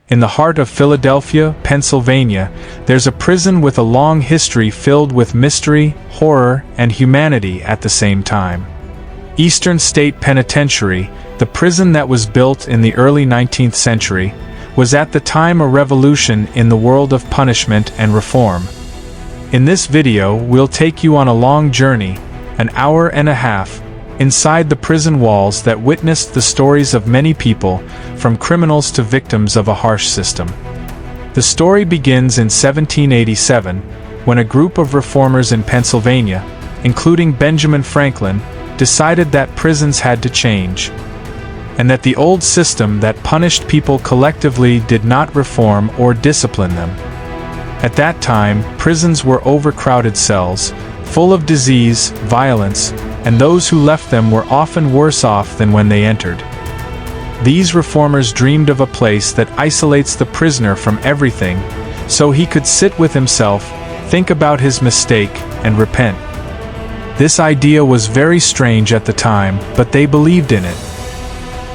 In the heart of Philadelphia, Pennsylvania, there's a prison with a long history filled with mystery, horror, and humanity at the same time. Eastern State Penitentiary, the prison that was built in the early 19th century, was at the time a revolution in the world of punishment and reform. In this video, we'll take you on a long journey, an hour and a half, inside the prison walls that witnessed the stories of many people, from criminals to victims of a harsh system. The story begins in 1787, when a group of reformers in Pennsylvania, including Benjamin Franklin, decided that prisons had to change, and that the old system that punished people collectively did not reform or discipline them. At that time, prisons were overcrowded cells, full of disease, violence, and those who left them were often worse off than when they entered. These reformers dreamed of a place that isolates the prisoner from everything, so he could sit with himself, think about his mistake, and repent. This idea was very strange at the time, but they believed in it.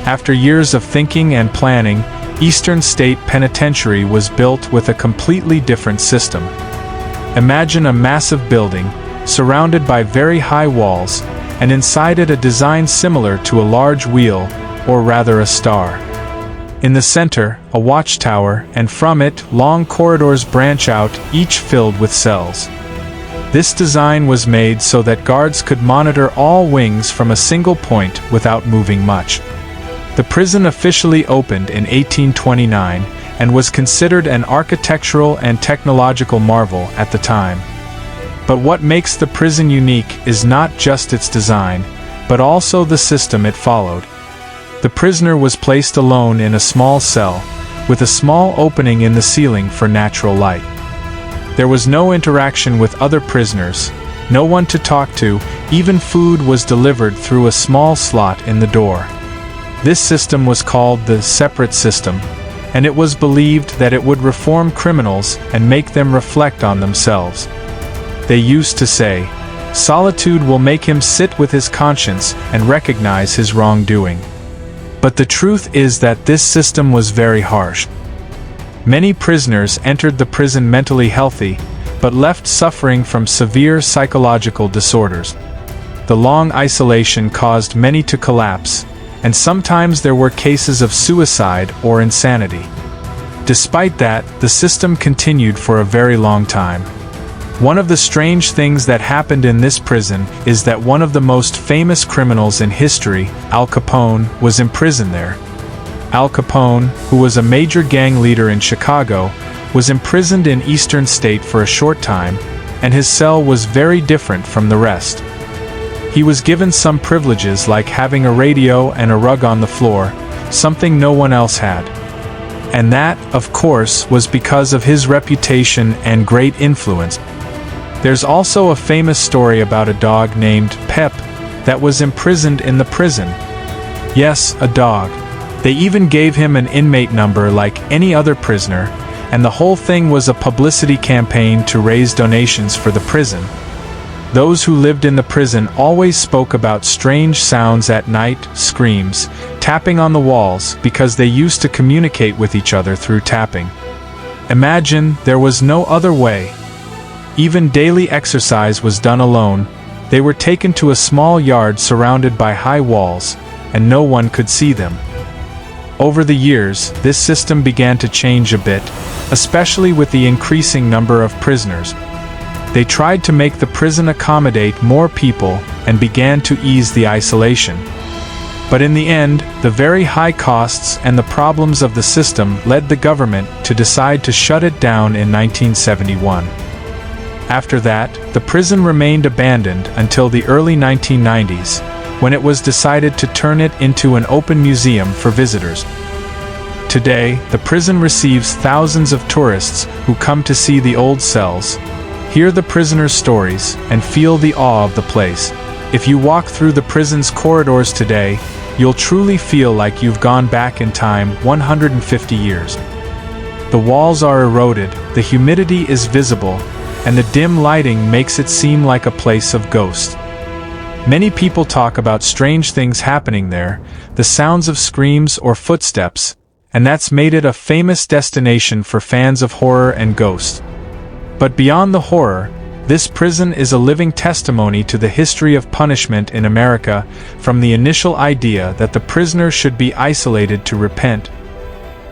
After years of thinking and planning, Eastern State Penitentiary was built with a completely different system. Imagine a massive building, surrounded by very high walls, and inside it a design similar to a large wheel, or rather a star. In the center, a watchtower, and from it, long corridors branch out, each filled with cells. This design was made so that guards could monitor all wings from a single point without moving much. The prison officially opened in 1829 and was considered an architectural and technological marvel at the time. But what makes the prison unique is not just its design, but also the system it followed. The prisoner was placed alone in a small cell, with a small opening in the ceiling for natural light. There was no interaction with other prisoners, no one to talk to, even food was delivered through a small slot in the door. This system was called the separate system, and it was believed that it would reform criminals and make them reflect on themselves. They used to say, solitude will make him sit with his conscience and recognize his wrongdoing. But the truth is that this system was very harsh. Many prisoners entered the prison mentally healthy, but left suffering from severe psychological disorders. The long isolation caused many to collapse, and sometimes there were cases of suicide or insanity. Despite that, the system continued for a very long time. One of the strange things that happened in this prison is that one of the most famous criminals in history, Al Capone, was imprisoned there. Al Capone, who was a major gang leader in Chicago, was imprisoned in Eastern State for a short time, and his cell was very different from the rest. He was given some privileges like having a radio and a rug on the floor, something no one else had. And that, of course, was because of his reputation and great influence. There's also a famous story about a dog named Pep that was imprisoned in the prison. Yes, a dog. They even gave him an inmate number like any other prisoner, and the whole thing was a publicity campaign to raise donations for the prison. Those who lived in the prison always spoke about strange sounds at night, screams, tapping on the walls, because they used to communicate with each other through tapping. Imagine, there was no other way. Even daily exercise was done alone. They were taken to a small yard surrounded by high walls, and no one could see them. Over the years, this system began to change a bit, especially with the increasing number of prisoners. They tried to make the prison accommodate more people and began to ease the isolation. But in the end, the very high costs and the problems of the system led the government to decide to shut it down in 1971. After that, the prison remained abandoned until the early 1990s, when it was decided to turn it into an open museum for visitors. Today, the prison receives thousands of tourists who come to see the old cells, hear the prisoners' stories, and feel the awe of the place. If you walk through the prison's corridors today, you'll truly feel like you've gone back in time 150 years. The walls are eroded, the humidity is visible, and the dim lighting makes it seem like a place of ghosts. Many people talk about strange things happening there, the sounds of screams or footsteps, and that's made it a famous destination for fans of horror and ghosts. But beyond the horror, this prison is a living testimony to the history of punishment in America, from the initial idea that the prisoner should be isolated to repent,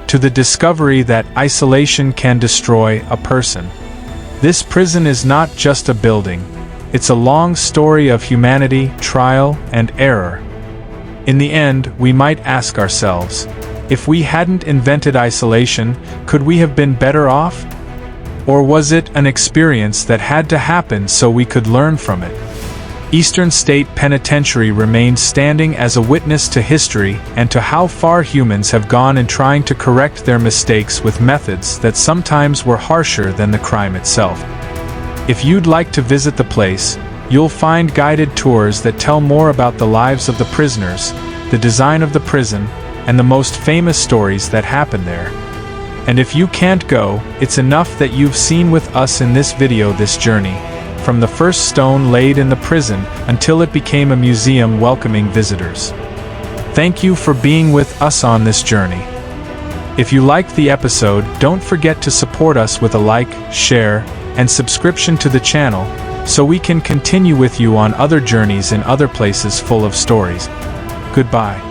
to the discovery that isolation can destroy a person. This prison is not just a building, it's a long story of humanity, trial, and error. In the end, we might ask ourselves, if we hadn't invented isolation, could we have been better off? Or was it an experience that had to happen so we could learn from it? Eastern State Penitentiary remains standing as a witness to history and to how far humans have gone in trying to correct their mistakes with methods that sometimes were harsher than the crime itself. If you'd like to visit the place, you'll find guided tours that tell more about the lives of the prisoners, the design of the prison, and the most famous stories that happen there. And if you can't go, it's enough that you've seen with us in this video this journey, from the first stone laid in the prison until it became a museum welcoming visitors. Thank you for being with us on this journey. If you liked the episode, don't forget to support us with a like, share, and subscription to the channel, so we can continue with you on other journeys in other places full of stories. Goodbye.